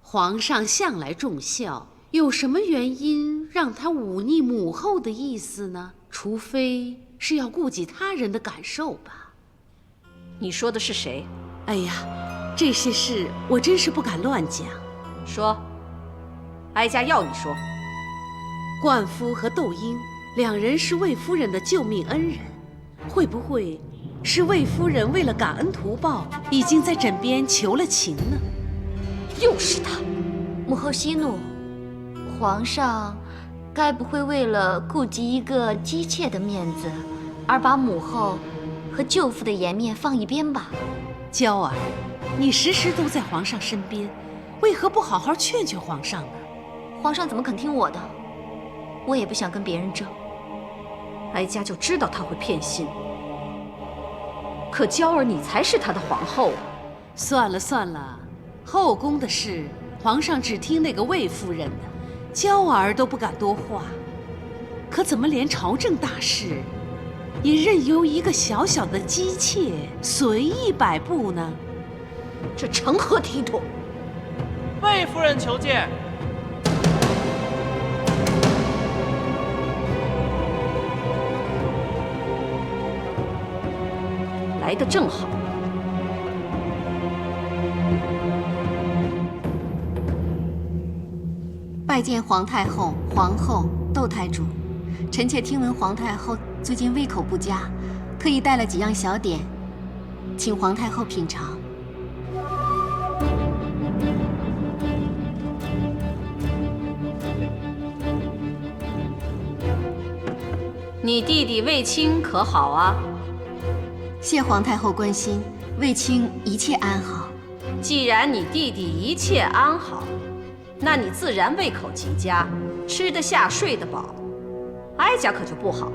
G: 皇上向来重孝，有什么原因让他忤逆母后的意思呢？除非是要顾及他人的感受吧。
D: 你说的是谁？
G: 哎呀，这些事我真是不敢乱讲。
S: 说，哀家要你说。
G: 冠夫和窦婴两人是魏夫人的救命恩人，会不会是魏夫人为了感恩图报，已经在枕边求了情呢？
S: 又是他！
N: 母后息怒，皇上该不会为了顾及一个姬妾的面子，而把母后和舅父的颜面放一边吧？
G: 娇儿，你时时都在皇上身边，为何不好好劝劝皇上呢？
N: 皇上怎么肯听我的？我也不想跟别人争。
S: 哀家就知道他会偏心，可娇儿你才是他的皇后啊！
G: 算了算了，后宫的事，皇上只听那个魏夫人的，娇儿都不敢多话。可怎么连朝政大事，也任由一个小小的姬妾随意摆布呢？
S: 这成何体统？
Q: 魏夫人求见。
S: 来得正好。
B: 拜见皇太后、皇后、窦太主。臣妾听闻皇太后最近胃口不佳，特意带了几样小点，请皇太后品尝。
S: 你弟弟卫青可好啊？
B: 谢皇太后关心，卫青一切安好。
S: 既然你弟弟一切安好，那你自然胃口极佳，吃得下，睡得饱。哀家可就不好了，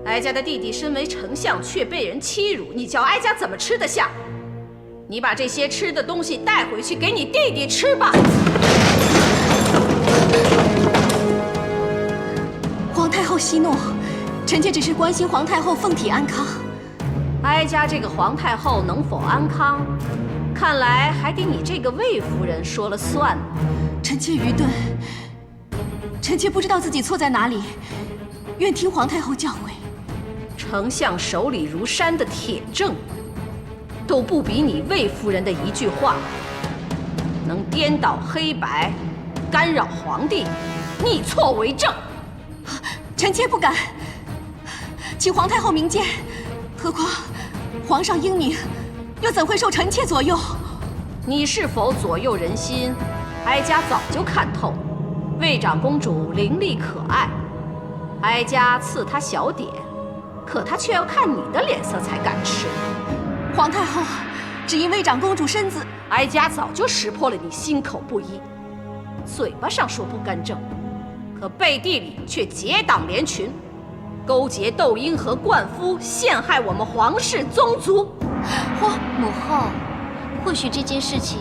S: 哀家的弟弟身为丞相，却被人欺辱，你叫哀家怎么吃得下？你把这些吃的东西带回去给你弟弟吃吧。
B: 皇太后息怒，臣妾只是关心皇太后凤体安康。
S: 哀家这个皇太后能否安康，看来还得你这个魏夫人说了算呢。
B: 臣妾愚钝，臣妾不知道自己错在哪里，愿听皇太后教诲。
S: 丞相手里如山的铁证，都不比你魏夫人的一句话，能颠倒黑白，干扰皇帝，逆错为正。
B: 臣妾不敢，请皇太后明鉴。何况皇上英明，又怎会受臣妾左右？
S: 你是否左右人心，哀家早就看透。魏长公主伶俐可爱，哀家赐她小点，可她却要看你的脸色才敢吃。
B: 皇太后，只因魏长公主身子，
S: 哀家早就识破了你心口不一，嘴巴上说不干政，可背地里却结党连群，勾结窦婴和冠夫，陷害我们皇室宗族。
N: 母后，或许这件事情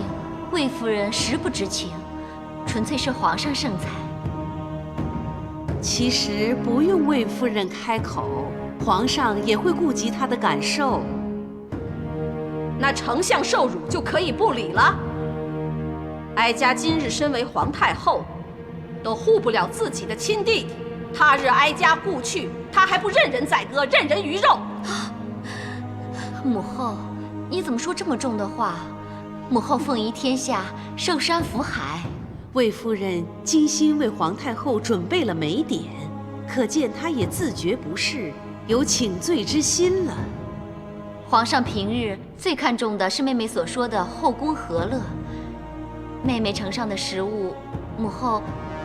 N: 魏夫人实不知情，纯粹是皇上圣裁。
G: 其实不用魏夫人开口，皇上也会顾及她的感受。
S: 那丞相受辱就可以不理了？哀家今日身为皇太后，都护不了自己的亲弟弟，他日哀家故去，他还不任人宰割，任人鱼肉？
N: 母后，你怎么说这么重的话？母后凤仪天下，寿山福海。
G: 魏夫人精心为皇太后准备了美典，可见她也自觉不适，有请罪之心了。
N: 皇上平日最看重的是妹妹所说的后宫和乐。妹妹呈上的食物，母后，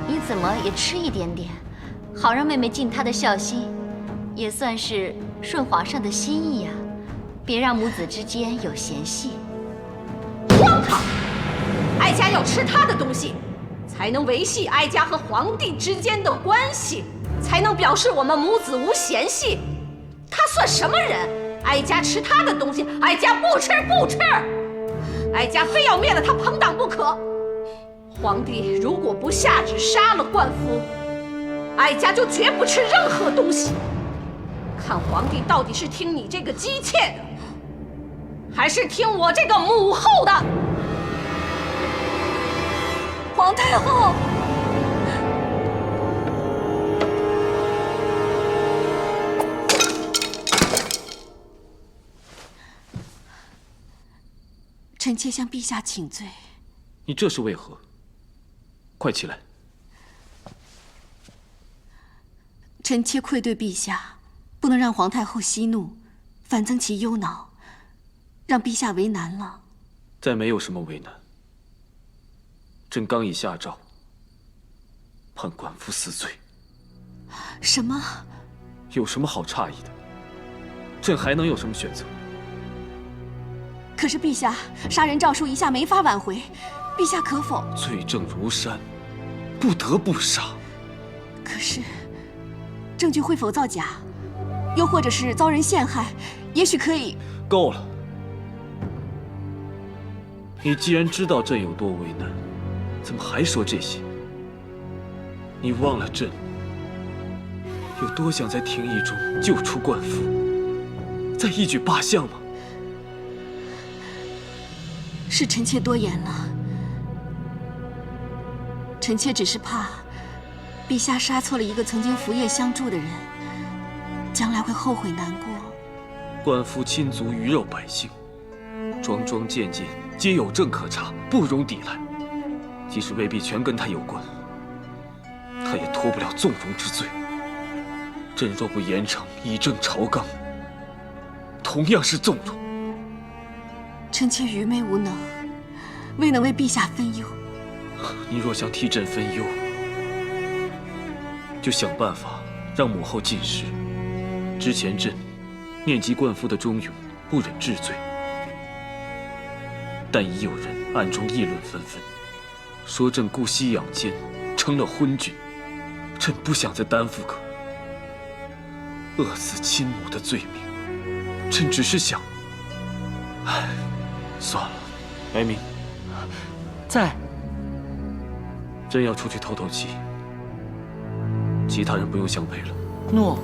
N: 你怎么也吃一点点，好让妹妹尽她的孝心，也算是顺皇上的心意呀。别让母子之间有嫌隙。
S: 荒唐！哀家要吃她的东西，才能维系哀家和皇帝之间的关系，才能表示我们母子无嫌隙。她算什么人？哀家吃她的东西，哀家不吃不吃，哀家非要灭了她朋党不可。皇帝如果不下旨杀了冠夫，哀家就绝不吃任何东西。看皇帝到底是听你这个姬妾的，还是听我这个母后的？
B: 皇太后。臣妾向陛下请罪。
R: 你这是为何？快起来！
B: 臣妾愧对陛下，不能让皇太后息怒，反增其忧恼，让陛下为难了。
R: 再没有什么为难。朕刚已下诏，判官夫死罪。
B: 什么？
R: 有什么好诧异的？朕还能有什么选择？
B: 可是陛下，杀人诏书一下没法挽回，陛下可否？
R: 罪证如山，不得不杀。
B: 可是，证据会否造假？又或者是遭人陷害？也许可以。
R: 够了！你既然知道朕有多为难，怎么还说这些？你忘了朕有多想在廷议中救出冠夫，再一举罢相吗？
B: 是臣妾多言了，臣妾只是怕陛下杀错了一个曾经福业相助的人，将来会后悔难过。
R: 冠夫亲族鱼肉百姓，桩桩件件皆有证可查，不容抵赖。即使未必全跟他有关，他也脱不了纵容之罪。朕若不严惩，以正朝纲，同样是纵容。
B: 臣妾愚昧无能，未能为陛下分忧。
R: 你若想替朕分忧，就想办法让母后尽释。之前朕念及冠夫的忠勇，不忍治罪，但已有人暗中议论纷纷，说朕姑息养奸，成了昏君。朕不想再担负个饿死亲母的罪名。朕只是想，唉，算了。白明，
Q: 在。
R: 朕要出去透透气，其他人不用相陪了。
Q: 诺。